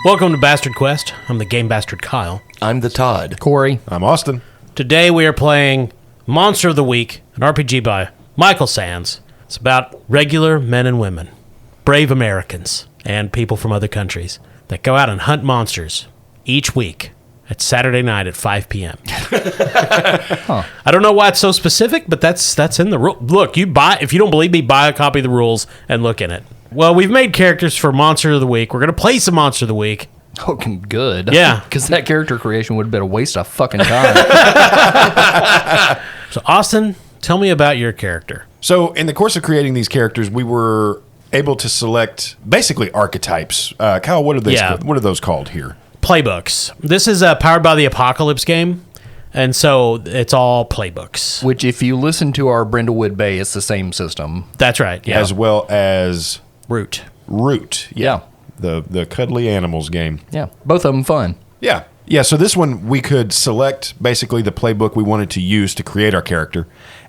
Welcome to Bastard Quest. I'm the Game Bastard Kyle. I'm the Todd. Corey. I'm Austin. Today we are playing Monster of the Week, an RPG by Michael Sands. It's about regular men and women, brave Americans, and people from other countries that go out and hunt monsters each week at Saturday night at 5 p.m. I don't know why it's so specific, but that's in the rule. Look, if you don't believe me, buy a copy of the rules and look in it. Well, we've made characters for Monster of the Week. We're going to play some Monster of the Week. Oh, good. Yeah. Because that character creation would have been a waste of fucking time. So, Austin, tell me about your character. So, in the course of creating these characters, we were able to select basically archetypes. Kyle, what are those called here? Playbooks. This is a Powered by the Apocalypse game, and so it's all playbooks. Which, if you listen to our Brindlewood Bay, it's the same system. That's right. Yeah. As well as Root. Yeah. The cuddly animals game. Yeah. Both of them fun. Yeah. Yeah, so this one we could select basically the playbook we wanted to use to create our character.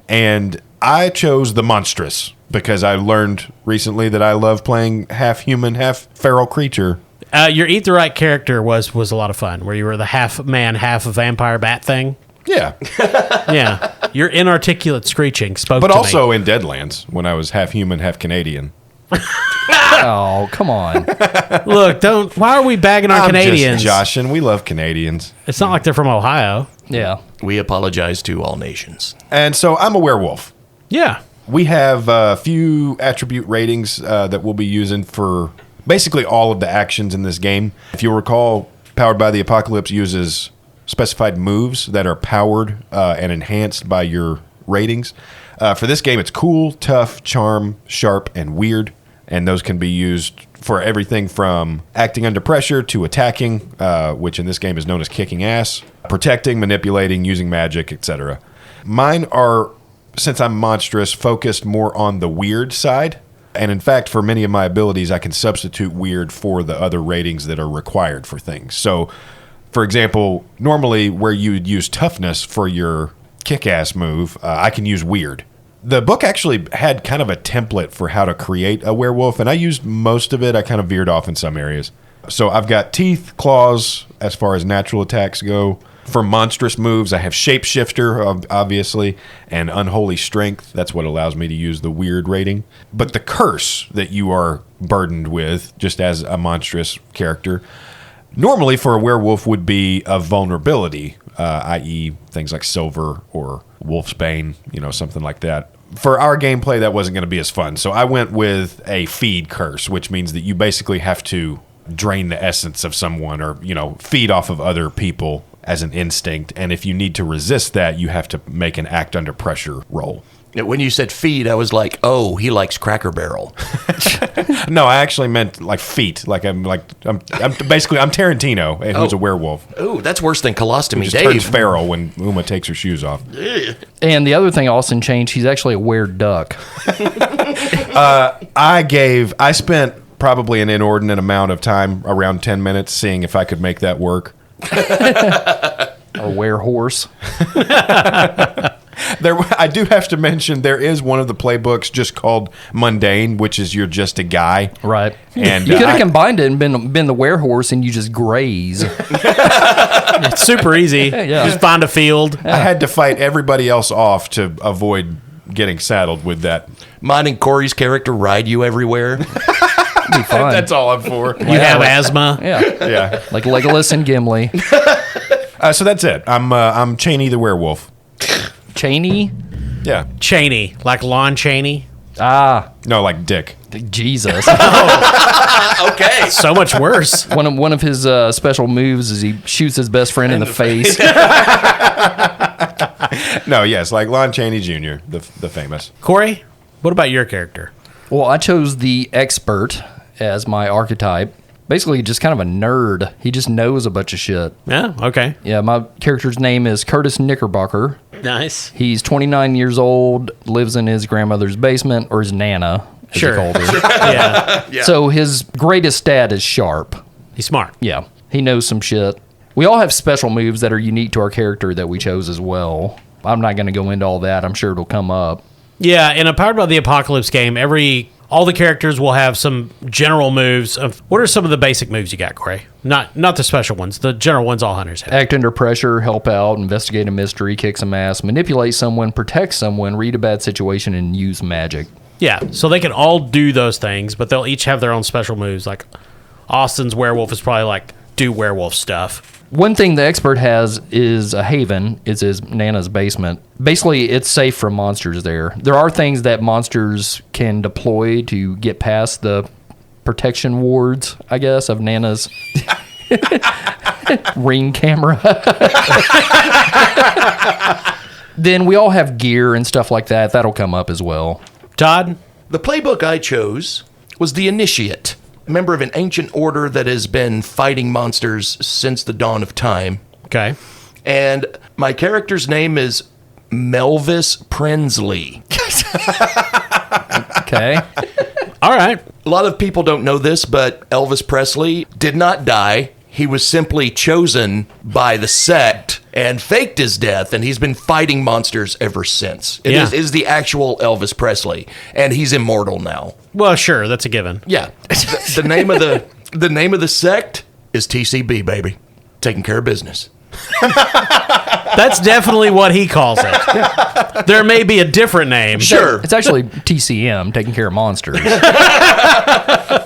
And I chose the Monstrous because I learned recently that I love playing half human, half feral creature. Your Eat the Right character was a lot of fun, where you were the half man, half vampire bat thing. Yeah. Yeah. Your inarticulate screeching spoke But to also me. in Deadlands when I was half human, half Canadian. Oh, come on. Look, why are we bagging on Canadians? Just joshing. We love Canadians. It's not like they're from Ohio. Yeah. We apologize to all nations. And so I'm a werewolf. Yeah. We have a few attribute ratings that we'll be using for basically all of the actions in this game. If you'll recall, Powered by the Apocalypse uses specified moves that are powered and enhanced by your ratings. For this game, it's cool, tough, charm, sharp, and weird. And those can be used for everything from acting under pressure to attacking, which in this game is known as kicking ass, protecting, manipulating, using magic, etc. Mine are, since I'm monstrous, focused more on the weird side. And in fact, for many of my abilities, I can substitute weird for the other ratings that are required for things. So, for example, normally where you would use toughness for your kick-ass move, I can use weird. The book actually had kind of a template for how to create a werewolf, and I used most of it. I kind of veered off in some areas. So I've got teeth, claws, as far as natural attacks go. For monstrous moves, I have Shapeshifter, obviously, and Unholy Strength. That's what allows me to use the weird rating. But the curse that you are burdened with, just as a monstrous character, normally for a werewolf would be a vulnerability, i.e. things like Silver or Wolfsbane, something like that. For our gameplay, that wasn't going to be as fun. So I went with a feed curse, which means that you basically have to drain the essence of someone or, feed off of other people as an instinct. And if you need to resist that, you have to make an act under pressure roll. When you said feed, I was like, oh, he likes Cracker Barrel. No, I actually meant like feet. I'm Tarantino, who's a werewolf. Oh, that's worse than Colostomy Just Dave. turns feral when Uma takes her shoes off. And the other thing Austin changed, he's actually a weird-duck. I spent probably an inordinate amount of time, around 10 minutes, seeing if I could make that work. Or werehorse. I do have to mention there is one of the playbooks just called Mundane, which is you're just a guy. Right. And you could have combined it and been the werehorse and you just graze. It's super easy. Yeah. Just find a field. I had to fight everybody else off to avoid getting saddled with that. Mine and Corey's character ride you everywhere. It'd be fun. That's all I'm for. You have asthma. Yeah. Yeah. Like Legolas and Gimli. So that's it. I'm Cheney the werewolf. Cheney? Yeah. Cheney, like Lon Chaney. Ah, No, like Dick. Jesus. Okay. So much worse. One of his special moves is he shoots his best friend in the face. No, yes, like Lon Chaney Jr., the famous. Corey, what about your character? Well, I chose the expert as my archetype. Basically, just kind of a nerd. He just knows a bunch of shit. Yeah, okay. Yeah, my character's name is Curtis Knickerbocker. Nice. He's 29 years old, lives in his grandmother's basement, or his nana, as Sure. he called her. Yeah. So his greatest stat is sharp. He's smart. Yeah, he knows some shit. We all have special moves that are unique to our character that we chose as well. I'm not going to go into all that. I'm sure it'll come up. Yeah, in a Powered by the Apocalypse game, every all the characters will have some general moves. What are some of the basic moves you got, Corey? Not the special ones. The general ones all hunters have. Act under pressure, help out, investigate a mystery, kick some ass, manipulate someone, protect someone, read a bad situation, and use magic. Yeah, so they can all do those things, but they'll each have their own special moves. Like Austin's werewolf is probably like do werewolf stuff. One thing the expert has is a haven. It's his Nana's basement. Basically, it's safe from monsters there. There are things that monsters can deploy to get past the protection wards, I guess, of Nana's ring camera. Then we all have gear and stuff like that. That'll come up as well. Todd? The playbook I chose was the Initiate, a member of an ancient order that has been fighting monsters since the dawn of time. Okay. And my character's name is Melvis Prensley. Okay. All right. A lot of people don't know this, but Elvis Presley did not die. He was simply chosen by the sect and faked his death, and he's been fighting monsters ever since. It Yeah. is the actual Elvis Presley, and he's immortal now. Well, sure, that's a given. Yeah. The name of the name of the sect is TCB, baby. Taking care of business. That's definitely what he calls it. There may be a different name. Sure. It's actually TCM, taking care of monsters.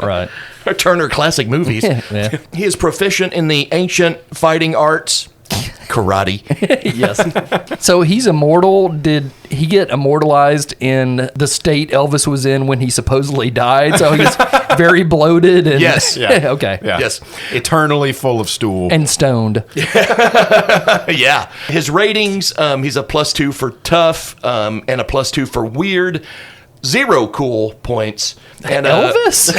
Right. Turner Classic Movies. Yeah. He is proficient in the ancient fighting arts, karate. Yes. So he's immortal. Did he get immortalized in the state Elvis was in when he supposedly died? So he's very bloated and Yes. Yeah. okay. Yeah. Yes. Eternally full of stool. And stoned. Yeah. His ratings, he's a +2 for tough and a +2 for weird. 0 cool points. And Elvis?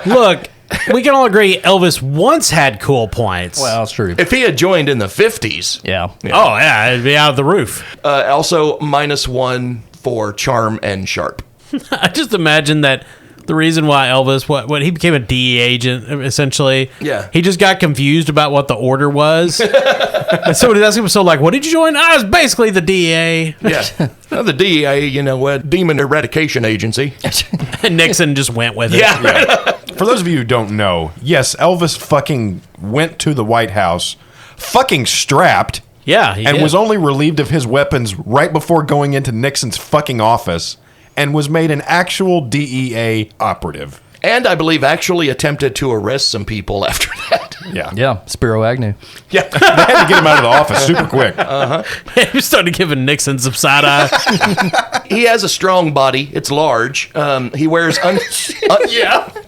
Look, we can all agree Elvis once had cool points. Well, that's true. if he had joined in the 50s, Yeah. Oh, yeah, it'd be out of the roof. also -1 for charm and sharp. I just imagine that the reason why Elvis, when he became a DEA agent, essentially, Yeah. he just got confused about what the order was. And somebody asked him, so like, what did you join? I was basically the DEA. Yeah. The DEA, Demon Eradication Agency. And Nixon just went with it. Yeah. For those of you who don't know, yes, Elvis fucking went to the White House, fucking strapped, Yeah, he and did. was only relieved of his weapons right before going into Nixon's fucking office, and was made an actual DEA operative. And I believe actually attempted to arrest some people after that. Yeah. Yeah. Spiro Agnew. Yeah. They had to get him out of the office super quick. He started giving Nixon some side eye. He has a strong body. It's large. He wears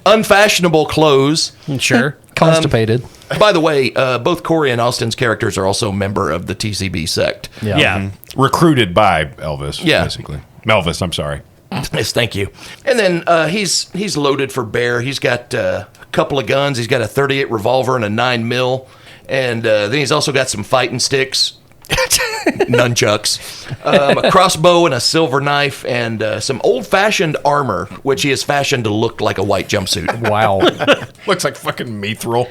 unfashionable clothes. Sure. Constipated. By the way, both Corey and Austin's characters are also a member of the TCB sect. Yeah. Recruited by Elvis, Yeah. basically. Melvis, I'm sorry. Yes, thank you. And then he's loaded for bear. He's got a couple of guns. He's got a .38 revolver and a 9mm. And then he's also got some fighting sticks, nunchucks, a crossbow and a silver knife, and some old-fashioned armor, which he has fashioned to look like a white jumpsuit. Wow. Looks like fucking Mithril.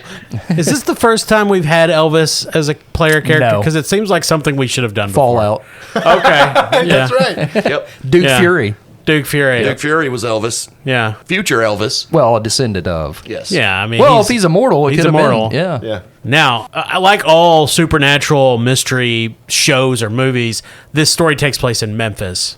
Is this the first time we've had Elvis as a player character? No. Because it seems like something we should have done before. Fallout. Okay. Yeah. right. Yep. Duke Yeah. Fury. Duke Fury. Duke Fury was Elvis. Yeah. Future Elvis. Well, a descendant of. Yes. Yeah, I mean, Well, if he's immortal, it he's could have immortal. been. Yeah. Yeah. Now, I like all supernatural mystery shows or movies, this story takes place in Memphis.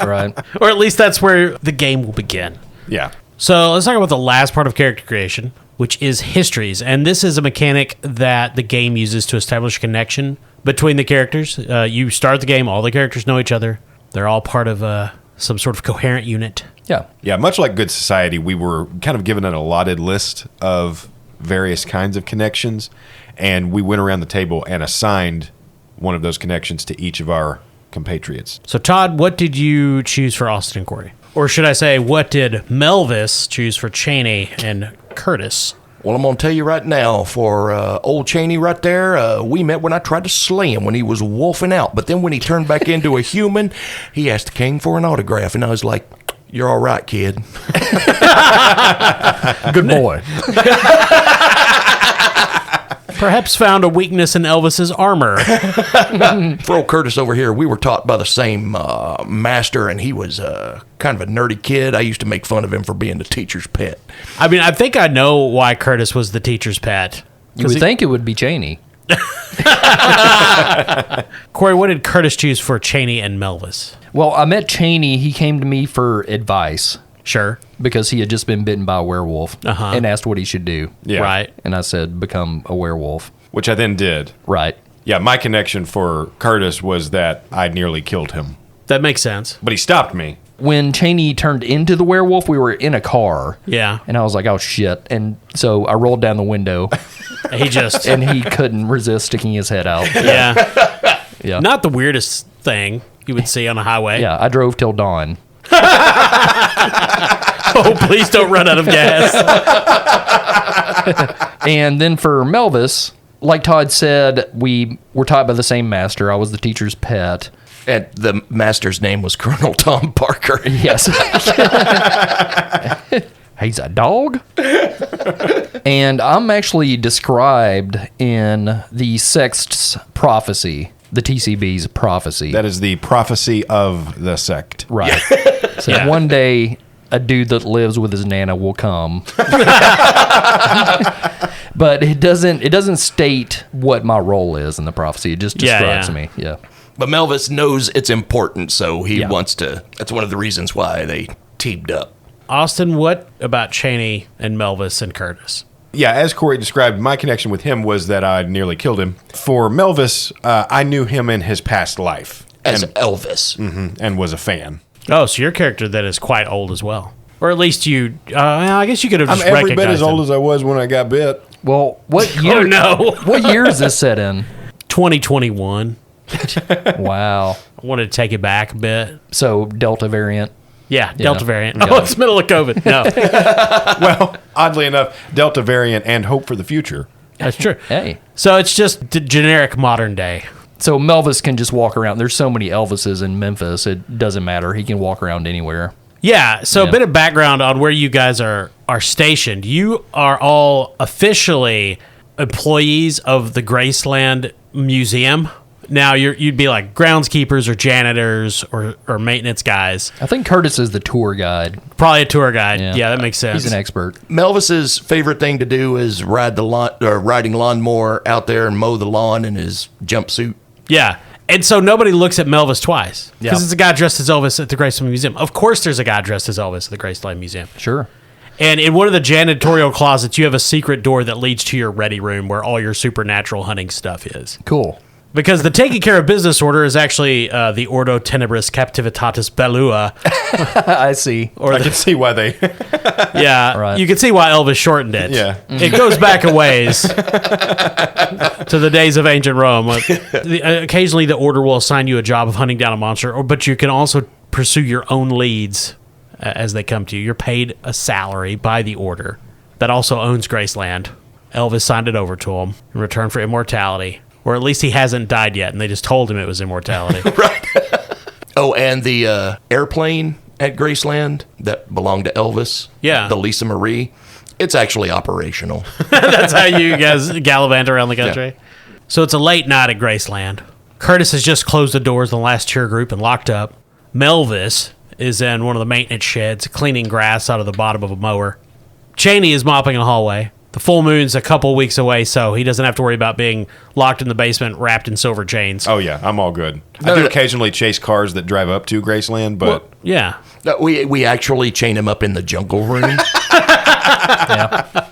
Right. Or at least that's where the game will begin. Yeah. So let's talk about the last part of character creation, which is histories. And this is a mechanic that the game uses to establish a connection between the characters. You start the game, all the characters know each other. They're all part of some sort of coherent unit. Yeah. Yeah, much like Good Society, we were kind of given an allotted list of various kinds of connections, and we went around the table and assigned one of those connections to each of our compatriots. So, Todd, what did you choose for Austin and Corey? Or should I say, what did Melvis choose for Cheney and Curtis? Well, I'm going to tell you right now, for old Cheney right there, we met when I tried to slay him when he was wolfing out. But then when he turned back into a human, he asked the king for an autograph. And I was like, you're all right, kid. Good boy. Perhaps found a weakness in Elvis's armor. For old Curtis over here, we were taught by the same master, and he was kind of a nerdy kid. I used to make fun of him for being the teacher's pet. I mean, I think I know why Curtis was the teacher's pet. You would think it would be Cheney. Corey, what did Curtis choose for Cheney and Melvis? Well, I met Cheney. He came to me for advice Sure. because he had just been bitten by a werewolf Uh-huh. and asked what he should do. Yeah. Right. And I said, become a werewolf. Which I then did. Right. Yeah, my connection for Curtis was that I nearly killed him. That makes sense. But he stopped me. When Cheney turned into the werewolf, we were in a car. Yeah. And I was like, oh, shit. And so I rolled down the window, He just. and he couldn't resist sticking his head out. Yeah. Yeah. Not the weirdest thing you would see on a highway. Yeah, I drove till dawn. Oh, please don't run out of gas. And then for Melvis, like Todd said, we were taught by the same master. I was the teacher's pet. And the master's name was Colonel Tom Parker. Yes. He's a dog. And I'm actually described in the Sext's prophecy, the TCB's prophecy. That is the prophecy of the sect. Right. So Yeah. one day, a dude that lives with his nana will come. But it doesn't state what my role is in the prophecy. It just Yeah, describes yeah. me. Yeah. But Melvis knows it's important, so he Yeah. wants to. That's one of the reasons why they teamed up. Austin, what about Cheney and Melvis and Curtis? Yeah, as Corey described, my connection with him was that I nearly killed him. For Melvis, I knew him in his past life As and, Elvis. and was a fan. Oh, so your character then is quite old as well. Or at least you, I guess you could have I'm just every bit recognized as old him. as I was when I got bit. Well, what year? Oh, no. What year is this set in? 2021. Wow. I wanted to take it back a bit. So Delta variant. Yeah, Delta variant. Yeah. Oh, it's middle of COVID. No, Well, oddly enough, Delta variant and hope for the future. that's true. Hey. So it's just generic modern day. So Melvis can just walk around. There's so many Elvises in Memphis. It doesn't matter. He can walk around anywhere. Yeah, so a Yeah. bit of background on where you guys are stationed. You are all officially employees of the Graceland Museum. Now you'd be like groundskeepers or janitors or maintenance guys. I think Curtis is the tour guide. Probably a tour guide. Yeah. Yeah, that makes sense. He's an expert. Melvis's favorite thing to do is ride the lawn, or riding lawnmower out there and mow the lawn in his jumpsuit. Yeah. And so nobody looks at Melvis twice. Yeah. Because it's a guy dressed as Elvis at the Graceland Museum. Of course there's a guy dressed as Elvis at the Graceland Museum. Sure. And in one of the janitorial closets, you have a secret door that leads to your ready room where all your supernatural hunting stuff is. Cool. Because the taking care of business order is actually the Ordo Tenebris Captivitatis Bellua. I see. Or I can see why they. yeah, Right. you can see why Elvis shortened it. Yeah. It goes back a ways to the days of ancient Rome. Occasionally, the order will assign you a job of hunting down a monster, but you can also pursue your own leads as they come to you. You're paid a salary by the order that also owns Graceland. Elvis signed it over to him in return for immortality. Or at least he hasn't died yet, and they just told him it was immortality. Oh, and the airplane at Graceland that belonged to Elvis. Yeah. The Lisa Marie. It's actually operational. That's how you guys gallivant around the country. So it's a late night at Graceland. Curtis has just closed the doors on the last cheer group and locked up. Melvis is in one of the maintenance sheds cleaning grass out of the bottom of a mower. Cheney is mopping a hallway. The full moon's a couple weeks away, so he doesn't have to worry about being locked in the basement wrapped in silver chains. Oh, yeah, I'm all good. I do occasionally chase cars that drive up to Graceland, but Yeah. No, we actually chain him up in the jungle room. Yeah.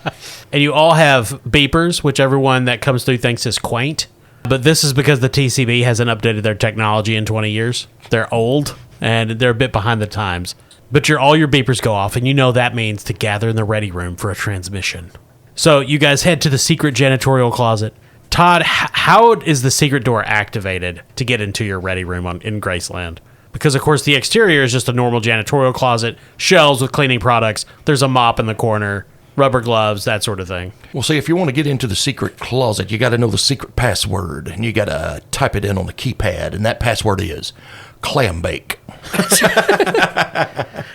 And you all have beepers, which everyone that comes through thinks is quaint. But this is because the TCB hasn't updated their technology in 20 years. They're old, and they're a bit behind the times. But all your beepers go off, and you know that means to gather in the ready room for a transmission. So you guys head to the secret janitorial closet. Todd, how is the secret door activated to get into your ready room in Graceland? Because, of course, the exterior is just a normal janitorial closet, shelves with cleaning products. There's a mop in the corner, rubber gloves, that sort of thing. Well, see, if you want to get into the secret closet, you got to know the secret password, and you got to type it in on the keypad, and that password is clam bake.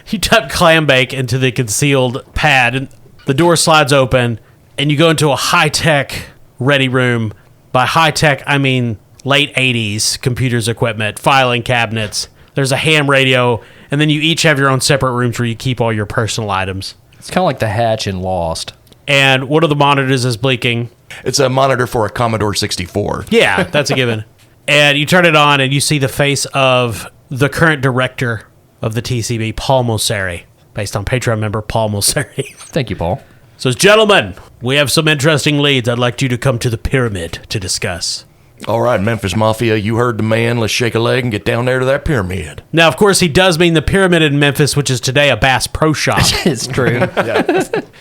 You type clam bake into the concealed pad, and the door slides open, and you go into a high-tech ready room. By high tech, I mean late 80s computers equipment, filing cabinets. There's a ham radio, and then you each have your own separate rooms where you keep all your personal items. It's kind of like the hatch in Lost. And one of the monitors is blinking. It's a monitor for a Commodore 64. Yeah, that's a given. And you turn it on, and you see the face of the current director of the TCB, Paul Mosseri, based on Patreon member Paul Mosseri. Thank you, Paul. Says, gentlemen, we have some interesting leads I'd like you to come to the pyramid to discuss. All right, Memphis Mafia, you heard the man. Let's shake a leg and get down there to that pyramid. Now, of course, he does mean the pyramid in Memphis, which is today a Bass Pro Shop. It's true.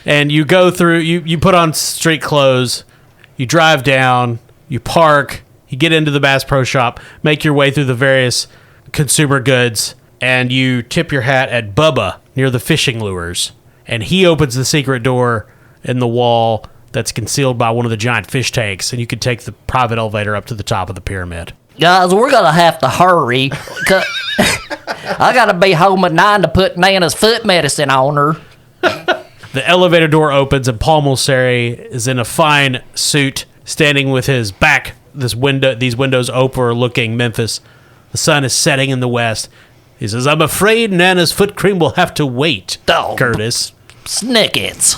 And you go through, you put on street clothes, you drive down, you park, you get into the Bass Pro Shop, make your way through the various consumer goods, and you tip your hat at Bubba near the fishing lures. And he opens the secret door in the wall that's concealed by one of the giant fish tanks, and you can take the private elevator up to the top of the pyramid. Guys, we're going to have to hurry. I got to be home at 9 to put Nana's foot medicine on her. The elevator door opens, and Paul Mosseri is in a fine suit, standing with his back, these windows overlooking Memphis. The sun is setting in the west. He says, I'm afraid Nana's foot cream will have to wait, Oh. Curtis. Snickets.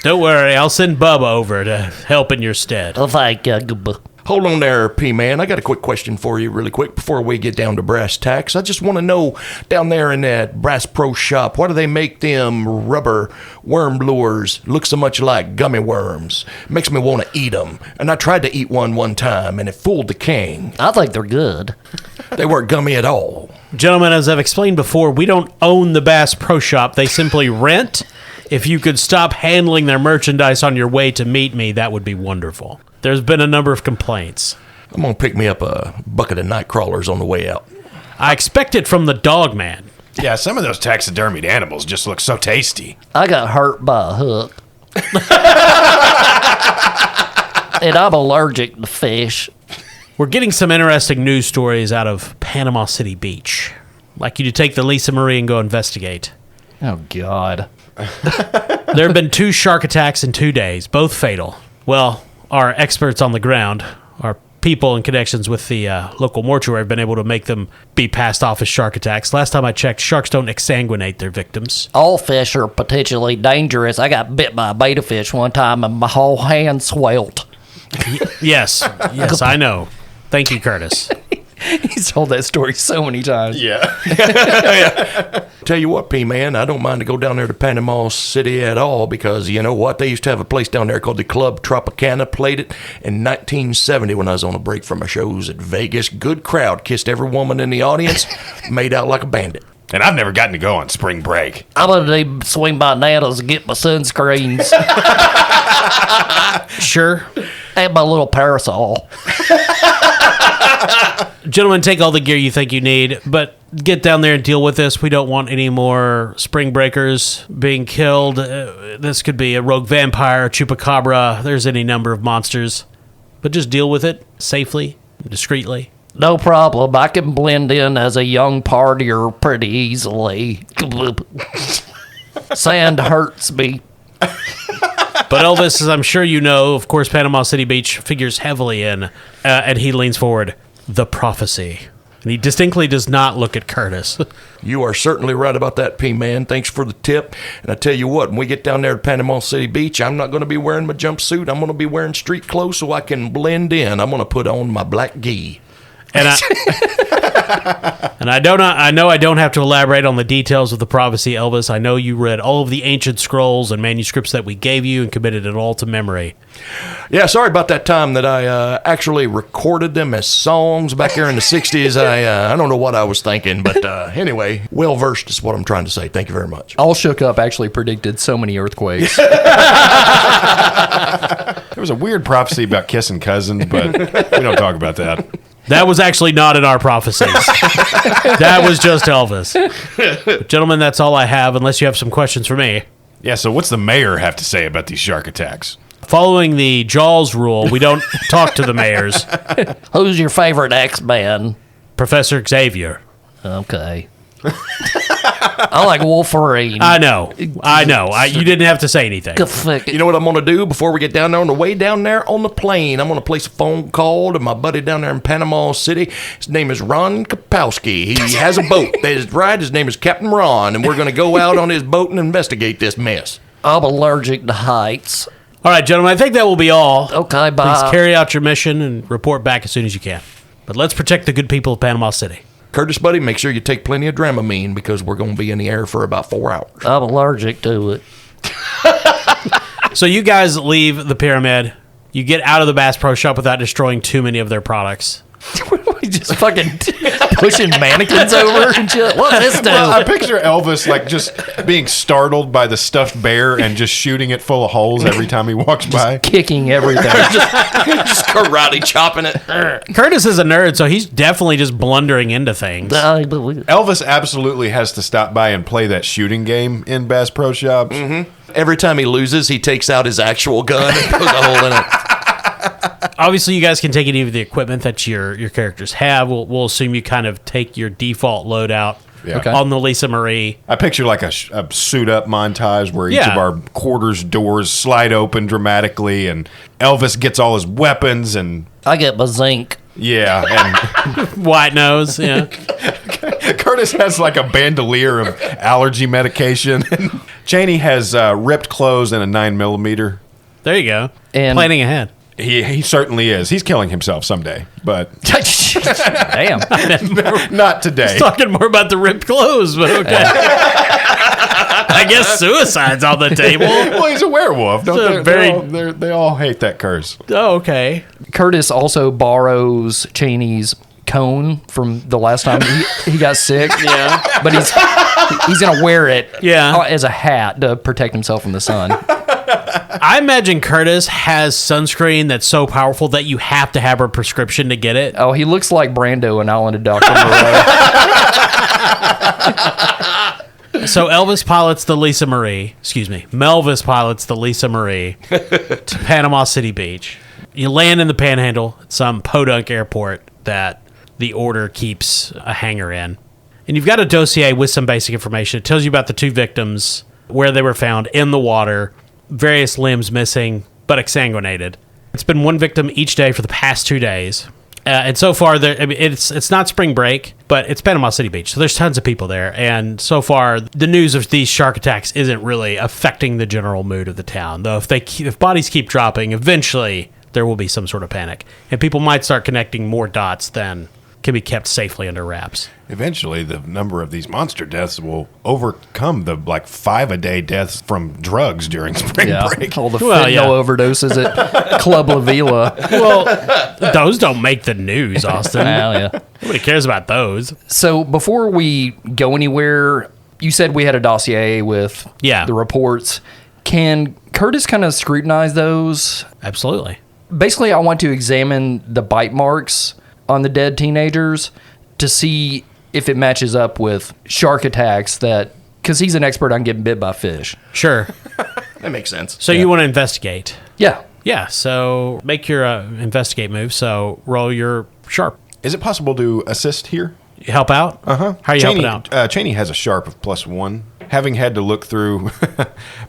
Don't worry, I'll send Bubba over to help in your stead. Oh, thank you. Hold on there, P-Man. I got a quick question for you really quick before we get down to brass tacks. I just want to know, down there in that Bass Pro Shop, why do they make them rubber worm lures look so much like gummy worms? Makes me want to eat them. And I tried to eat one time, and it fooled the king. I think they're good. They weren't gummy at all. Gentlemen, as I've explained before, we don't own the Bass Pro Shop. They simply rent. If you could stop handling their merchandise on your way to meet me, that would be wonderful. There's been a number of complaints. I'm going to pick me up a bucket of night crawlers on the way out. I expect it from the dog man. Yeah, some of those taxidermied animals just look so tasty. I got hurt by a hook. And I'm allergic to fish. We're getting some interesting news stories out of Panama City Beach. I'd like you to take the Lisa Marie and go investigate. Oh, God. There have been 2 shark attacks in 2 days, both fatal. Well, our experts on the ground, our people in connections with the local mortuary have been able to make them be passed off as shark attacks. Last time I checked, sharks don't exsanguinate their victims. All fish are potentially dangerous. I got bit by a beta fish one time and my whole hand swelled. Yes, I know. Thank you, Curtis. He's told that story so many times. Yeah. Tell you what, P-Man, I don't mind to go down there to Panama City at all because, you know what, they used to have a place down there called the Club Tropicana. Played it in 1970 when I was on a break from my shows at Vegas. Good crowd, kissed every woman in the audience, made out like a bandit. And I've never gotten to go on spring break. I'm going to need to swing by Nana's and get my sunscreens Sure. and my little parasol. Gentlemen, take all the gear you think you need, but get down there and deal with this. We don't want any more spring breakers being killed. This could be a rogue vampire, a chupacabra. There's any number of monsters. But just deal with it safely, discreetly. No problem. I can blend in as a young partier pretty easily. Sand hurts me. But Elvis, as I'm sure you know, of course, Panama City Beach figures heavily in, and he leans forward, the prophecy. And he distinctly does not look at Curtis. You are certainly right about that, P-Man. Thanks for the tip. And I tell you what, when we get down there to Panama City Beach, I'm not going to be wearing my jumpsuit. I'm going to be wearing street clothes so I can blend in. I'm going to put on my black gi. And I know I don't have to elaborate on the details of the prophecy, Elvis. I know you read all of the ancient scrolls and manuscripts that we gave you and committed it all to memory. Yeah, sorry about that time that I actually recorded them as songs back there in the 60s. I don't know what I was thinking, but anyway, well-versed is what I'm trying to say. Thank you very much. All Shook Up actually predicted so many earthquakes. There was a weird prophecy about kissing cousins, but we don't talk about that. That was actually not in our prophecies. That was just Elvis. But gentlemen, that's all I have, unless you have some questions for me. Yeah, so what's the mayor have to say about these shark attacks? Following the Jaws rule, we don't talk to the mayors. Who's your favorite X-Men? Professor Xavier. Okay. I like Wolverine. I know. You didn't have to say anything. You know what I'm going to do before we get down there? On the way down there on the plane, I'm going to place a phone call to my buddy down there in Panama City. His name is Ron Kapowski. He has a boat. That's right. His name is Captain Ron, and we're going to go out on his boat and investigate this mess. I'm allergic to heights. All right, gentlemen, I think that will be all. Okay, bye. Please carry out your mission and report back as soon as you can. But let's protect the good people of Panama City. Curtis, buddy, make sure you take plenty of Dramamine because we're going to be in the air for about 4 hours. I'm allergic to it. So you guys leave the pyramid. You get out of the Bass Pro Shop without destroying too many of their products. We just fucking pushing mannequins over and shit. What's this do? I picture Elvis like just being startled by the stuffed bear and just shooting it full of holes every time he walks by. Kicking everything. Just karate chopping it. Curtis is a nerd, so he's definitely just blundering into things. I believe it. Elvis absolutely has to stop by and play that shooting game in Bass Pro Shops. Mm-hmm. Every time he loses, he takes out his actual gun and puts a hole in it. Obviously, you guys can take any of the equipment that your characters have. We'll assume you kind of take your default loadout Yeah. Okay. on the Lisa Marie. I picture like a suit-up montage where each Yeah. of our quarters doors slide open dramatically, and Elvis gets all his weapons, and I get my zinc. White nose, yeah. and Curtis has like a bandolier of allergy medication. And Cheney has ripped clothes and a 9mm. There you go. And- Planning ahead. He certainly is. He's killing himself someday, but Damn. not today. Talking more about the ripped clothes, but okay. I guess suicide's on the table. Well, he's a werewolf. Don't It's they? They all hate that curse. Oh, okay. Curtis also borrows Cheney's cone from the last time he got sick. Yeah. But he's gonna wear it Yeah. as a hat to protect himself from the sun. I imagine Curtis has sunscreen that's so powerful that you have to have a prescription to get it. Oh, he looks like Brando in Island of Dr. Moreau. So Elvis pilots the Lisa Marie. Excuse me. Melvis pilots the Lisa Marie to Panama City Beach. You land in the Panhandle at some podunk airport that the Order keeps a hangar in. And you've got a dossier with some basic information. It tells you about the 2 victims, where they were found in the water, various limbs missing, but exsanguinated. It's been 1 victim each day for the past 2 days. And so far, it's not spring break, but it's Panama City Beach, so there's tons of people there. And so far, the news of these shark attacks isn't really affecting the general mood of the town. Though if bodies keep dropping, eventually there will be some sort of panic, and people might start connecting more dots than can be kept safely under wraps. Eventually, the number of these monster deaths will overcome the 5-a-day deaths from drugs during spring break. All the Well, fentanyl yeah. overdoses at Club La Vila. Well, those don't make the news, Austin. Well, yeah. Nobody cares about those. So before we go anywhere, you said we had a dossier with the reports. Can Curtis kind of scrutinize those? Absolutely. Basically, I want to examine the bite marks on the dead teenagers to see if it matches up with shark attacks because he's an expert on getting bit by fish. Sure. That makes sense. So you want to investigate? Yeah. Yeah. So make your investigate move. So roll your sharp. Is it possible to assist here? You help out? Uh-huh. How are you Cheney, helping out? Cheney has a sharp of +1. Having had to look through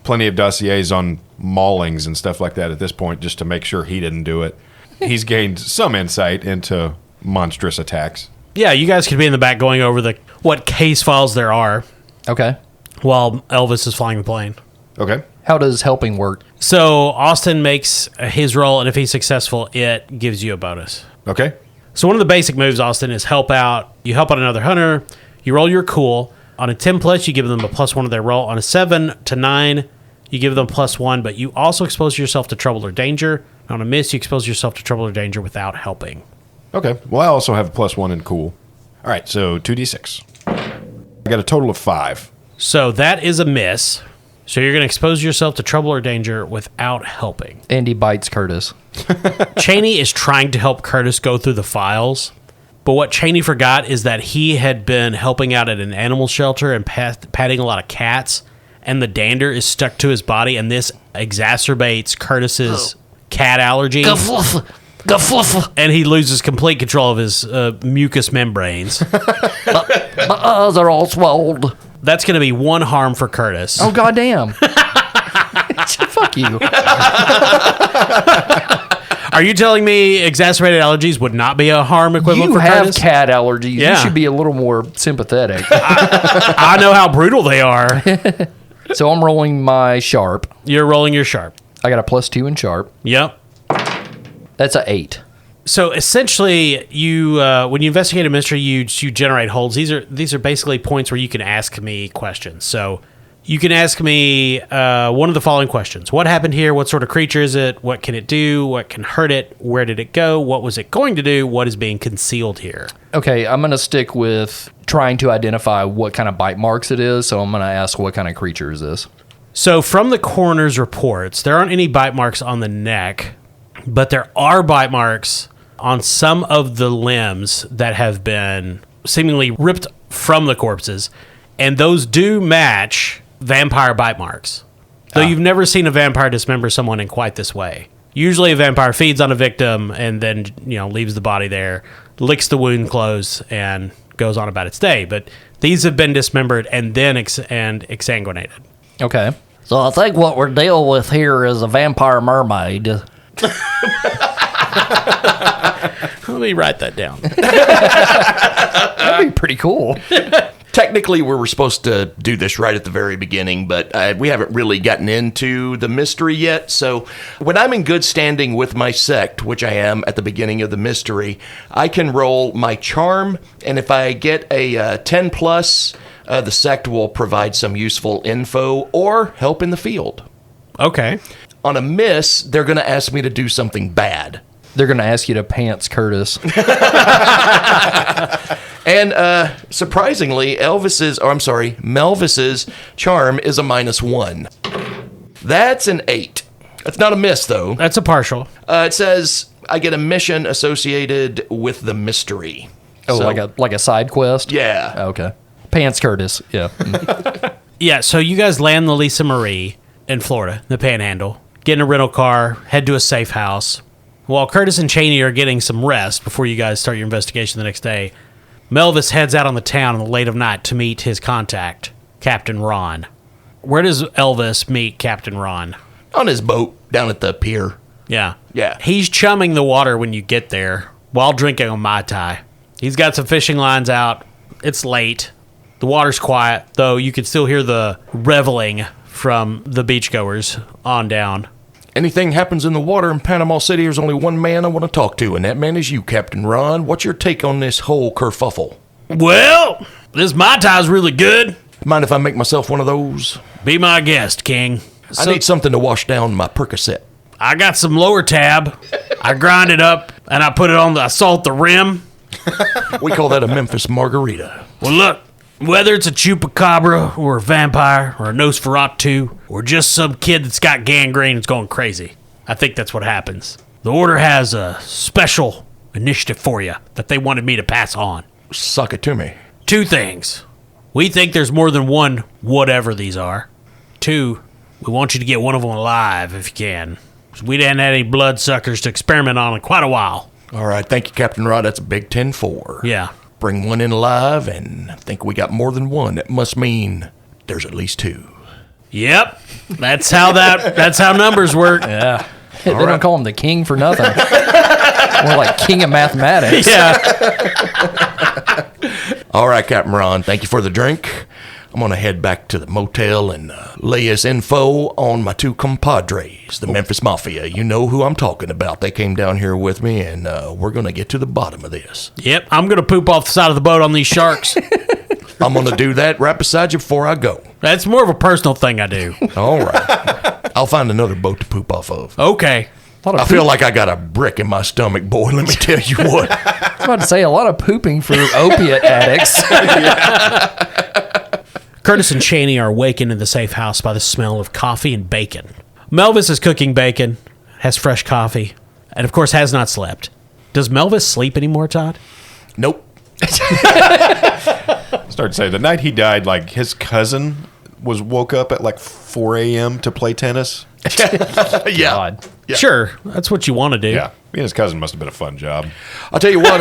plenty of dossiers on maulings and stuff like that at this point just to make sure he didn't do it, he's gained some insight into monstrous attacks. Yeah, you guys could be in the back going over what case files there are Okay. while Elvis is flying the plane. Okay. How does helping work? So Austin makes his roll, and if he's successful, it gives you a bonus. Okay. So one of the basic moves, Austin, is help out. You help out another hunter. You roll your cool. On a 10 plus, you give them a +1 of their roll. On a 7 to 9, you give them +1, but you also expose yourself to trouble or danger. On a miss, you expose yourself to trouble or danger without helping. Okay. Well, I also have a +1 in cool. All right, so 2d6. I got a total of 5. So that is a miss. So you're going to expose yourself to trouble or danger without helping. And he bites Curtis. Cheney is trying to help Curtis go through the files, but what Cheney forgot is that he had been helping out at an animal shelter and patting a lot of cats, and the dander is stuck to his body, and this exacerbates Curtis's cat allergy. Gafluff. Gafluff. And he loses complete control of his mucous membranes. My eyes are all swelled. That's going to be 1 harm for Curtis. Oh, goddamn. Fuck you. Are you telling me exacerbated allergies would not be a harm equivalent You for have Curtis? cat allergies. Yeah. You should be a little more sympathetic. I know how brutal they are. So I'm rolling my sharp. You're rolling your sharp. I got a +2 in sharp. Yep. That's a 8. So essentially, you when you investigate a mystery, you generate holds. These are basically points where you can ask me questions. So you can ask me one of the following questions: What happened here? What sort of creature is it? What can it do? What can hurt it? Where did it go? What was it going to do? What is being concealed here? Okay, I'm going to stick with trying to identify what kind of bite marks it is. So I'm going to ask, what kind of creature is this? So from the coroner's reports, there aren't any bite marks on the neck, but there are bite marks on some of the limbs that have been seemingly ripped from the corpses, and those do match vampire bite marks. Though you've never seen a vampire dismember someone in quite this way. Usually a vampire feeds on a victim and then, leaves the body there, licks the wound closed, and goes on about its day. But these have been dismembered and then exsanguinated. Okay. So I think what we're dealing with here is a vampire mermaid. Let me write that down. That'd be pretty cool. Technically, we were supposed to do this right at the very beginning, but we haven't really gotten into the mystery yet. So when I'm in good standing with my sect, which I am at the beginning of the mystery, I can roll my charm, and if I get a 10 plus, the sect will provide some useful info or help in the field. Okay. On a miss, they're going to ask me to do something bad. They're going to ask you to pants Curtis. And surprisingly, Melvis's charm is a -1. That's an 8. That's not a miss, though. That's a partial. It says I get a mission associated with the mystery. Oh, So- like a side quest? Yeah. Okay. Pants Curtis. Yeah. Yeah, so you guys land the Lisa Marie in Florida, the Panhandle, get in a rental car, head to a safe house. While Curtis and Cheney are getting some rest before you guys start your investigation the next day, Melvis heads out on the town in the late of night to meet his contact, Captain Ron. Where does Elvis meet Captain Ron? On his boat down at the pier. Yeah. Yeah. He's chumming the water when you get there while drinking a Mai Tai. He's got some fishing lines out. It's late. The water's quiet, though you can still hear the reveling from the beachgoers on down. Anything happens in the water in Panama City, there's only one man I want to talk to, and that man is you, Captain Ron. What's your take on this whole kerfuffle? Well, this Mai Tai's really good. Mind if I make myself one of those? Be my guest, King. I need something to wash down my Percocet. I got some lower tab. I grind it up, and I put it on I salt the rim. We call that a Memphis margarita. Well, look, whether it's a chupacabra or a vampire or a Nosferatu or just some kid that's got gangrene that's going crazy, I think that's what happens. The Order has a special initiative for you that they wanted me to pass on. Suck it to me. 2 things. We think there's more than one whatever these are. 2, we want you to get one of them alive if you can. 'Cause we didn't have any bloodsuckers to experiment on in quite a while. All right, thank you, Captain Rod. That's a big 10-4. Yeah. Bring one in alive, and I think we got more than one. That must mean there's at least 2. Yep. That's how numbers work. Yeah. They don't call him the king for nothing. More like king of mathematics. Yeah. All right, Captain Ron, thank you for the drink. I'm going to head back to the motel and lay us info on my 2 compadres, the Memphis Mafia. You know who I'm talking about. They came down here with me, and we're going to get to the bottom of this. Yep. I'm going to poop off the side of the boat on these sharks. I'm going to do that right beside you before I go. That's more of a personal thing I do. All right. I'll find another boat to poop off of. Okay. I feel like I got a brick in my stomach, boy. Let me tell you what. I was about to say, a lot of pooping for opiate addicts. Curtis and Cheney are awakened in the safe house by the smell of coffee and bacon. Melvis is cooking bacon, has fresh coffee, and of course has not slept. Does Melvis sleep anymore, Todd? Nope. Start to say the night he died, like his cousin woke up at like 4 a.m. to play tennis. Yeah. God. Yeah. Sure, that's what you want to do. Yeah, me and his cousin must have been a fun job. I'll tell you what.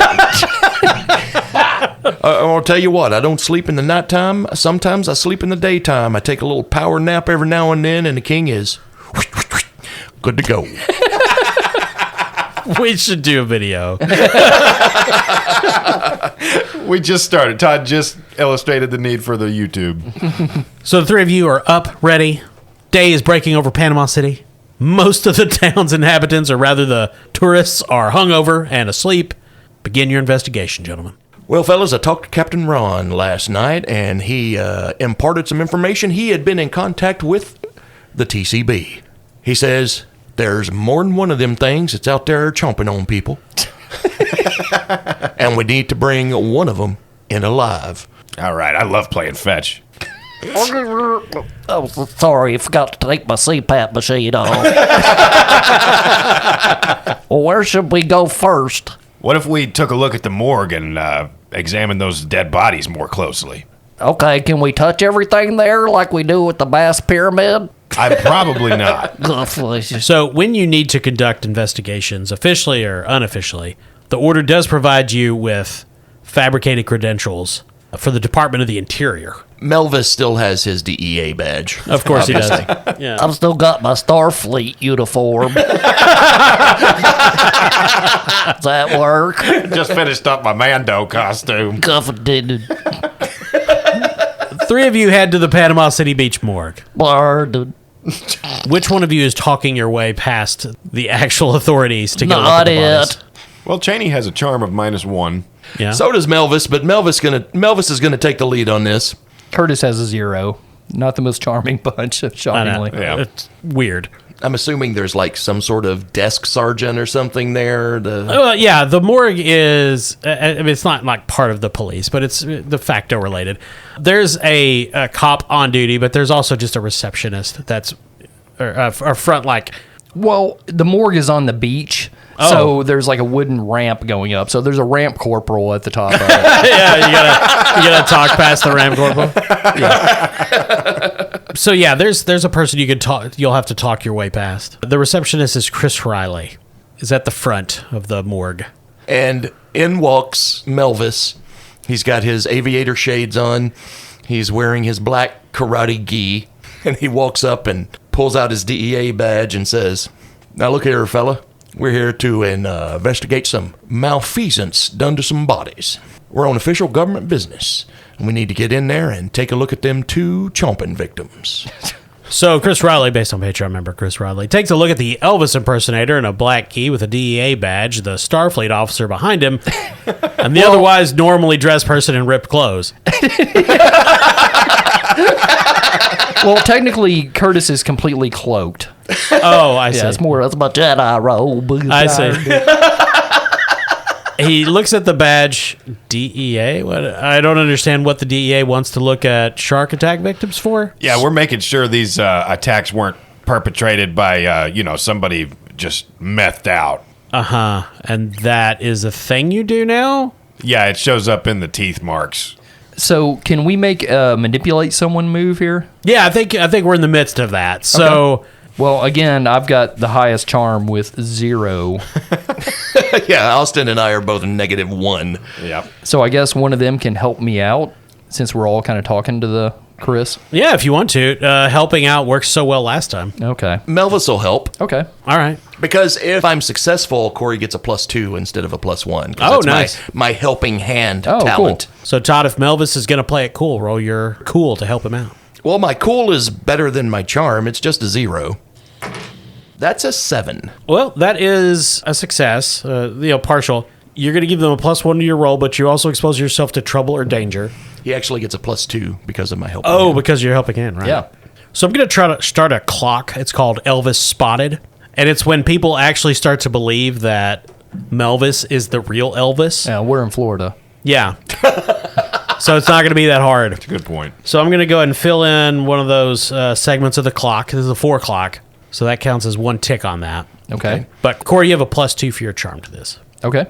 I'll tell you what, I don't sleep in the nighttime. Sometimes I sleep in the daytime. I take a little power nap every now and then, and the king is good to go. We should do a video. We just started. Todd just illustrated the need for the YouTube. So the three of you are up, ready. Day is breaking over Panama City. Most of the town's inhabitants, or rather the tourists, are hungover and asleep. Begin your investigation, gentlemen. Well, fellas, I talked to Captain Ron last night, and he imparted some information. He had been in contact with the TCB. He says there's more than one of them things that's out there chomping on people. And we need to bring one of them in alive. All right, I love playing fetch. Oh, sorry, I forgot to take my CPAP machine off. Well, where should we go first? What if we took a look at the morgue and examined those dead bodies more closely? Okay, can we touch everything there like we do with the Mass Pyramid? I probably not. So when you need to conduct investigations, officially or unofficially, the order does provide you with fabricated credentials for the Department of the Interior. Melvis still has his DEA badge. Of course he does. Yeah. I've still got my Starfleet uniform. Does that work? Just finished up my Mando costume. Coveted. Three of you head to the Panama City Beach morgue. Blurred. Which one of you is talking your way past the actual authorities to get a look at Not the bodies? it. Well, Cheney has a charm of -1. Yeah. So does Melvis, but Melvis is gonna take the lead on this. Curtis has a 0. Not the most charming bunch, I know. shockingly. Yeah. It's weird. I'm assuming there's like some sort of desk sergeant or something there. Yeah, the morgue is, I mean, it's not like part of the police, but it's de facto related. There's a cop on duty, but there's also just a receptionist that's a front, like, Well, the morgue is on the beach, so there's like a wooden ramp going up. So there's a ramp corporal at the top of it. yeah, you gotta talk past the ram corporal. So yeah, there's a person you could talk. You'll have to talk your way past. The receptionist is Chris Riley. Is at the front of the morgue. And in walks Melvis. He's got his aviator shades on. He's wearing his black karate gi. And he walks up and pulls out his DEA badge and says, "Now look here, fella. We're here to investigate some malfeasance done to some bodies. We're on official government business. And we need to get in there and take a look at them 2 chomping victims." So Chris Riley, based on Patreon member Chris Riley, takes a look at the Elvis impersonator in a black key with a DEA badge, the Starfleet officer behind him, and the otherwise normally dressed person in ripped clothes. Well, technically, Curtis is completely cloaked. Oh, I see. Yeah, it's more. That's my Jedi robe. I see. He looks at the badge, DEA. What? I don't understand what the DEA wants to look at shark attack victims for. Yeah, we're making sure these attacks weren't perpetrated by, somebody just methed out. And that is a thing you do now? Yeah, it shows up in the teeth marks. So, can we make manipulate someone move here? Yeah, I think we're in the midst of that. So, Well, again, I've got the highest charm with 0. Yeah, Austin and I are both -1. Yeah. So I guess one of them can help me out since we're all kind of talking to the Chris. yeah, if you want to. Helping out worked so well last time. Okay. Melvis will help. Okay. All right. Because if I'm successful, Corey gets a +2 instead of a +1. 'Cause Oh, that's nice. My helping hand Oh, talent. cool. So, Todd, if Melvis is going to play it cool, roll your cool to help him out. Well, my cool is better than my charm. It's just a 0. That's a 7. Well, that is a success, partial. You're going to give them a +1 to your roll, but you also expose yourself to trouble or danger. He actually gets a +2 because of my helping Oh, hand. because you're helping in, right? Yeah. So I'm going to try to start a clock. It's called Elvis Spotted. And it's when people actually start to believe that Melvis is the real Elvis. Yeah, we're in Florida. Yeah. So it's not going to be that hard. Good point. So I'm going to go ahead and fill in one of those segments of the clock. This is a 4 o'clock. So that counts as 1 tick on that. Okay. But Corey, you have a +2 for your charm to this. Okay.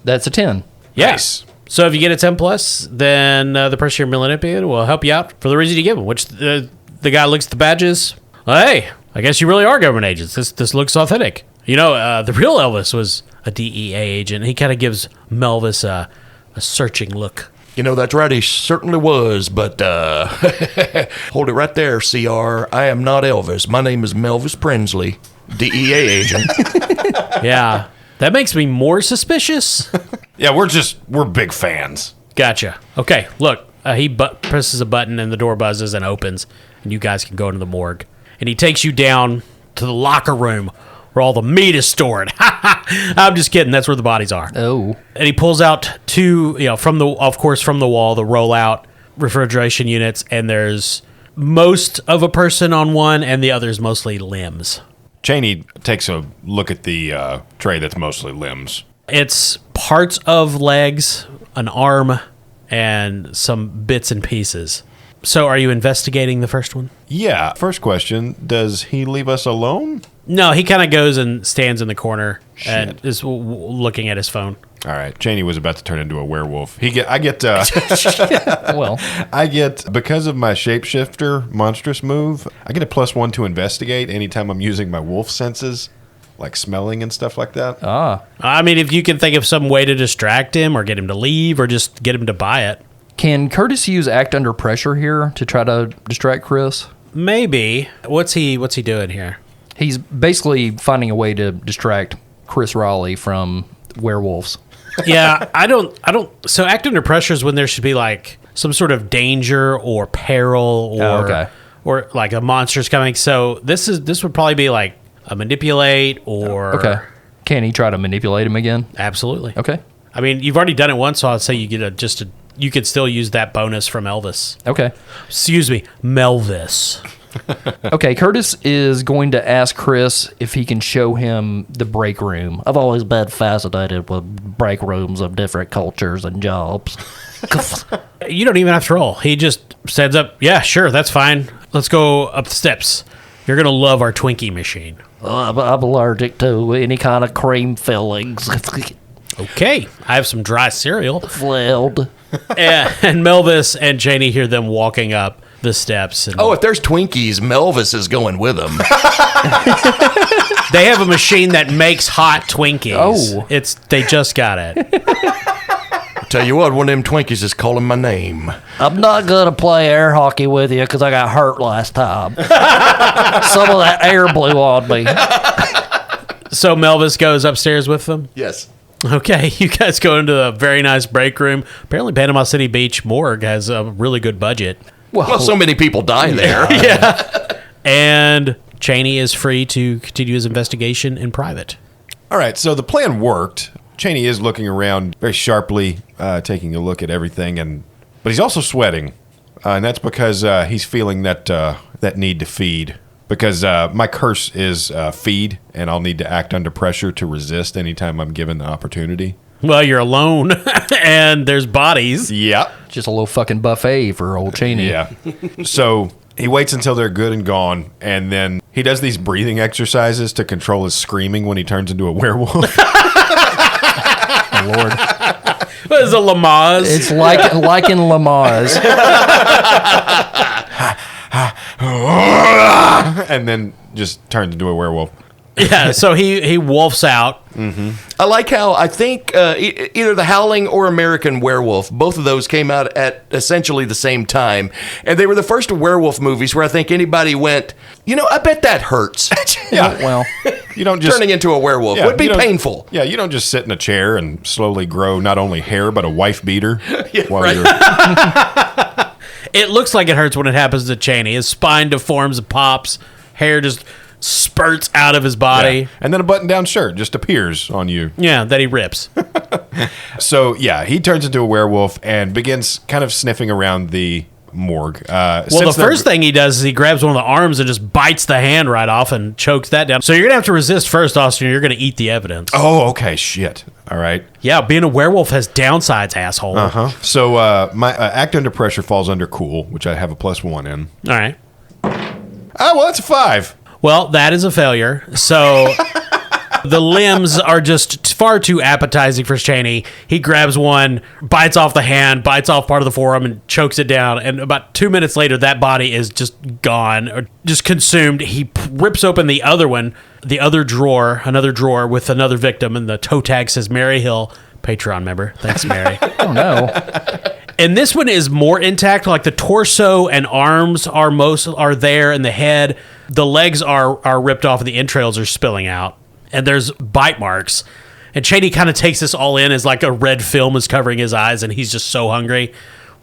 That's a 10. Yes. So if you get a 10 plus, then the person you're manipulating will help you out for the reason you give him, which the guy looks at the badges. Hey, I guess you really are government agents. This looks authentic. The real Elvis was a DEA agent. He kind of gives Melvis a searching look. You know, that's right, he certainly was, but hold it right there, CR. I am not Elvis. My name is Melvis Prinsley, DEA agent. Yeah, that makes me more suspicious. Yeah, we're big fans. Gotcha. Okay, look, he presses a button and the door buzzes and opens, and you guys can go into the morgue. And he takes you down to the locker room where all the meat is stored. I'm just kidding. That's where the bodies are. Oh. And he pulls out two, from the wall, the rollout refrigeration units, and there's most of a person on one, and the other's mostly limbs. Cheney takes a look at the tray that's mostly limbs. It's parts of legs, an arm, and some bits and pieces. So are you investigating the first one? Yeah. First question, does he leave us alone? No, he kind of goes and stands in the corner and is looking at his phone. All right. Cheney was about to turn into a werewolf. I get Well, because of my shapeshifter monstrous move, I get a +1 to investigate anytime I'm using my wolf senses, like smelling and stuff like that. I mean, if you can think of some way to distract him or get him to leave or just get him to buy it. can Curtis use act under pressure here to try to distract Chris? Maybe. What's he doing here? He's basically finding a way to distract Chris Raleigh from werewolves. Yeah, I don't. So act under pressure is when there should be like some sort of danger or peril or or like a monster's coming. So this would probably be like a manipulate or Okay. Can he try to manipulate him again? Absolutely. Okay. I mean, you've already done it once, so I'd say you get you could still use that bonus from Elvis. Okay. Excuse me, Melvis. Okay, Curtis is going to ask Chris if he can show him the break room. I've always been fascinated with break rooms of different cultures and jobs. You don't even have to roll. He just stands up. Yeah, sure, that's fine. Let's go up the steps. You're gonna love our Twinkie machine. I'm allergic to any kind of cream fillings. Okay, I have some dry cereal. Flilled. And Melvis and Cheney hear them walking up the steps. And Oh, if there's Twinkies, Melvis is going with them. they have a machine that makes hot Twinkies. Oh. They just got it. Tell you what, one of them Twinkies is calling my name. I'm not going to play air hockey with you because I got hurt last time. Some of that air blew on me. So Melvis goes upstairs with them. Yes. Okay, you guys go into a very nice break room. Apparently, Panama City Beach Morgue has a really good budget. Well, so many people die there. And Cheney is free to continue his investigation in private. All right, so the plan worked. Cheney is looking around very sharply, taking a look at everything, but he's also sweating, and that's because he's feeling that need to feed. Because my curse is feed, and I'll need to act under pressure to resist anytime I'm given the opportunity. Well, you're alone, and there's bodies. Yep. Just a little fucking buffet for old Cheney. Yeah. So he waits until they're good and gone, and then he does these breathing exercises to control his screaming when he turns into a werewolf. Oh, Lord. What is a Lamaze? It's like in Lamaze. And then just turns into a werewolf. Yeah, so he wolfs out. I like how I think either The Howling or American Werewolf, both of those came out at essentially the same time. And they were the first werewolf movies where I think anybody went, I bet that hurts. Yeah. Well, You don't just Turning into a werewolf Yeah, would be you don't- painful. Yeah, you don't just sit in a chair and slowly grow not only hair but a wife beater. right. You're It looks like it hurts when it happens to Cheney. His spine deforms and pops. Hair just spurts out of his body. Yeah. And then a button-down shirt just appears on you. Yeah, that he rips. So yeah, he turns into a werewolf and begins kind of sniffing around the morgue. Well, the first thing he does is he grabs one of the arms and just bites the hand right off and chokes that down. So you're going to have to resist first, Austin. You're going to eat the evidence. Oh, okay, shit. All right. Yeah, being a werewolf has downsides, asshole. So my act under pressure falls under cool, which I have a +1 in. All right. Oh, well, that's a 5. Well, that is a failure. So the limbs are just far too appetizing for Cheney. He grabs one, bites off the hand, bites off part of the forearm, and chokes it down. And about 2 minutes later, that body is just gone, or just consumed. He rips open the other one, another drawer with another victim, and the toe tag says Mary Hill, Patreon member. Thanks, Mary. Oh no. And this one is more intact. Like the torso and arms are there, and the head, the legs are ripped off, and the entrails are spilling out. And there's bite marks. And Cheney kind of takes this all in as like a red film is covering his eyes, and he's just so hungry.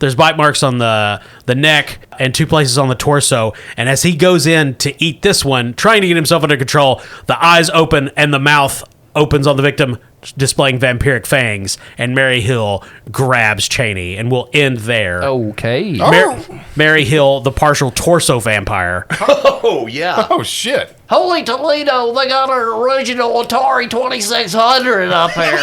There's bite marks on the neck and 2 places on the torso. And as he goes in to eat this one, trying to get himself under control, the eyes open and the mouth opens on the victim, displaying vampiric fangs. And Mary Hill grabs Cheney, and we'll end there. Okay. Mary Hill, the partial torso vampire. Oh, yeah. Oh, shit. Holy Toledo, they got an original Atari 2600 up here.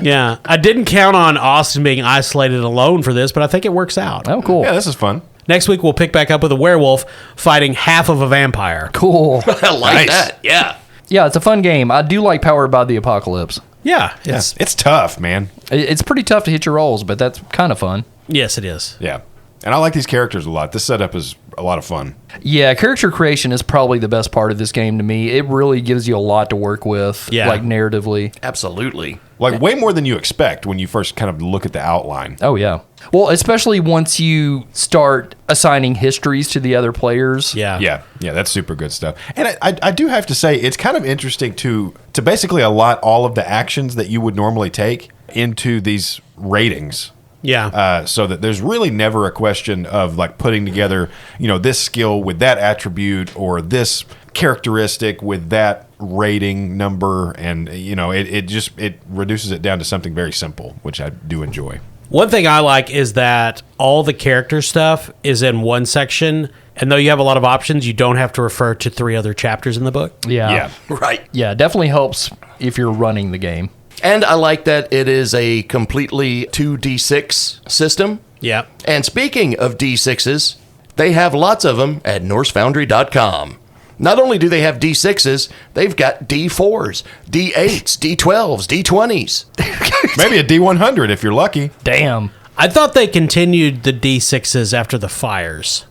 Yeah, I didn't count on Austin being isolated alone for this, but I think it works out. Oh, cool. Yeah, this is fun. Next week, we'll pick back up with a werewolf fighting half of a vampire. Cool. I like Nice. that. Yeah. Yeah, it's a fun game. I do like Powered by the Apocalypse. Yeah, It's tough, man. It's pretty tough to hit your rolls, but that's kind of fun. yes, it is. Yeah. And I like these characters a lot. This setup is a lot of fun. Yeah, character creation is probably the best part of this game to me. It really gives you a lot to work with, Yeah. like narratively. Absolutely. Like way more than you expect when you first kind of look at the outline. Oh, yeah. Well, especially once you start assigning histories to the other players. Yeah. Yeah, that's super good stuff. And I do have to say, it's kind of interesting to basically allot all of the actions that you would normally take into these ratings. Yeah. So that there's really never a question of like putting together, this skill with that attribute or this characteristic with that rating number, and it reduces it down to something very simple, which I do enjoy. One thing I like is that all the character stuff is in one section, and though you have a lot of options, you don't have to refer to 3 other chapters in the book. Yeah. Right. Yeah, definitely helps if you're running the game. And I like that it is a completely 2d6 system. Yeah. And speaking of D6s, they have lots of them at NorseFoundry.com. Not only do they have D6s, they've got D4s, D8s, D12s, D20s. Maybe a D100 if you're lucky. Damn. I thought they continued the D6s after the fires.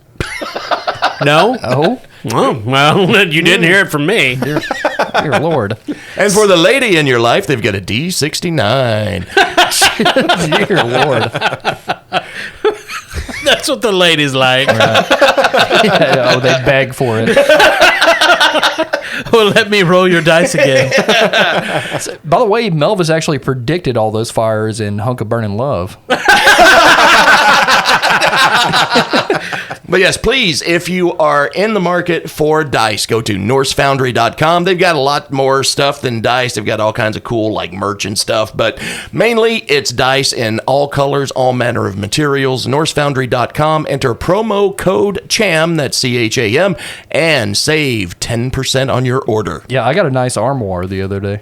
No? Oh, Oh, well, you didn't hear it from me. dear Lord. And for the lady in your life, they've got a D69. Dear Lord. That's what the ladies like. Oh, they beg for it. Well, let me roll your dice again. By the way, Melvis actually predicted all those fires in Hunk of Burning Love. But yes, please, if you are in the market for dice, go to NorseFoundry.com. They've got a lot more stuff than dice. They've got all kinds of cool, like, merch and stuff. But mainly, it's dice in all colors, all manner of materials. NorseFoundry.com. Enter promo code CHAM, that's C-H-A-M, and save 10% on your order. Yeah, I got a nice armoire the other day.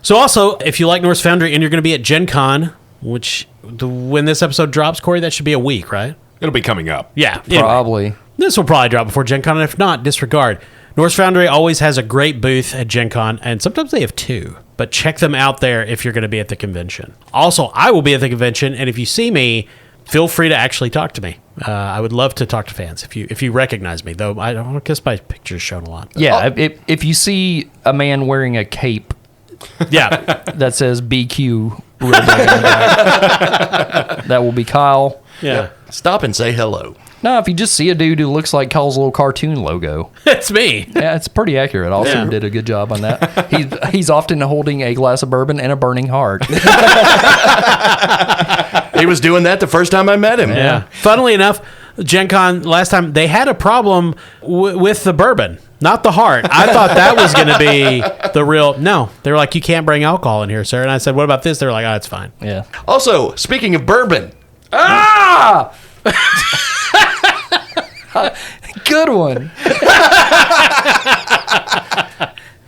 So also, if you like Norse Foundry and you're going to be at Gen Con, which when this episode drops, Corey, that should be a week, right? It'll be coming up. Yeah. Anyway, Probably. this will probably drop before Gen Con, and if not, disregard. Norse Foundry always has a great booth at Gen Con, and sometimes they have 2. But check them out there if you're going to be at the convention. Also, I will be at the convention, and if you see me, feel free to actually talk to me. I would love to talk to fans if you recognize me, though I don't guess my picture's shown a lot. But- Yeah, if you see a man wearing a cape Yeah. that says BQ real big on the back, that will be Kyle. Yeah. Stop and say hello. No, if you just see a dude who looks like Kyle's little cartoon logo. It's me. Yeah, it's pretty accurate. Austin Yeah. did a good job on that. He's often holding a glass of bourbon and a burning heart. He was doing that the first time I met him. Yeah. Funnily enough, Gen Con last time, they had a problem with the bourbon, not the heart. I thought that was going to be the real. No. They were like, you can't bring alcohol in here, sir. And I said, what about this? They were like, oh, it's fine. Yeah. Also, speaking of bourbon, Good one.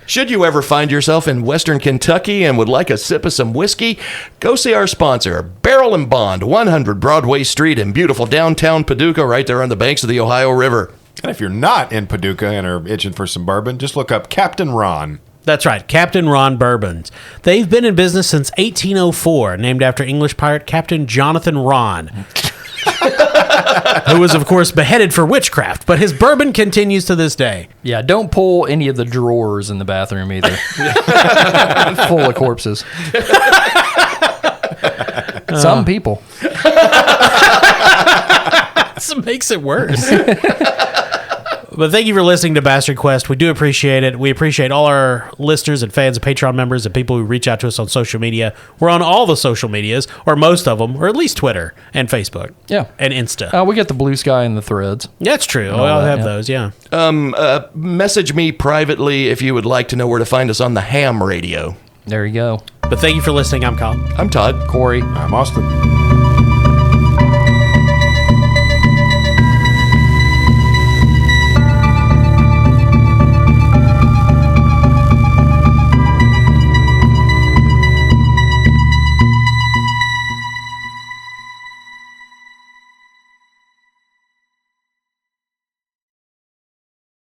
should you ever find yourself in Western Kentucky and would like a sip of some whiskey, go see our sponsor, Barrel and Bond, 100 Broadway Street in beautiful downtown Paducah, right there on the banks of the Ohio River. And if you're not in Paducah and are itching for some bourbon, just look up Captain Ron. That's right, Captain Ron Bourbons. They've been in business since 1804, named after English pirate Captain Jonathan Ron. who was, of course, beheaded for witchcraft, but his bourbon continues to this day. Yeah, don't pull any of the drawers in the bathroom either. Full of corpses. Some people. This makes it worse. But thank you for listening to Bastard Quest. We do appreciate it. We appreciate all our listeners and fans and Patreon members and people who reach out to us on social media. We're on all the social medias, or most of them, or at least Twitter and Facebook. Yeah. And Insta. We get the Blue Sky and the Threads. That's true. all I'll that, have yeah. those, yeah. Message me privately if you would like to know where to find us on the ham radio. There you go. But thank you for listening. I'm Colin. I'm Todd. Corey. I'm Austin.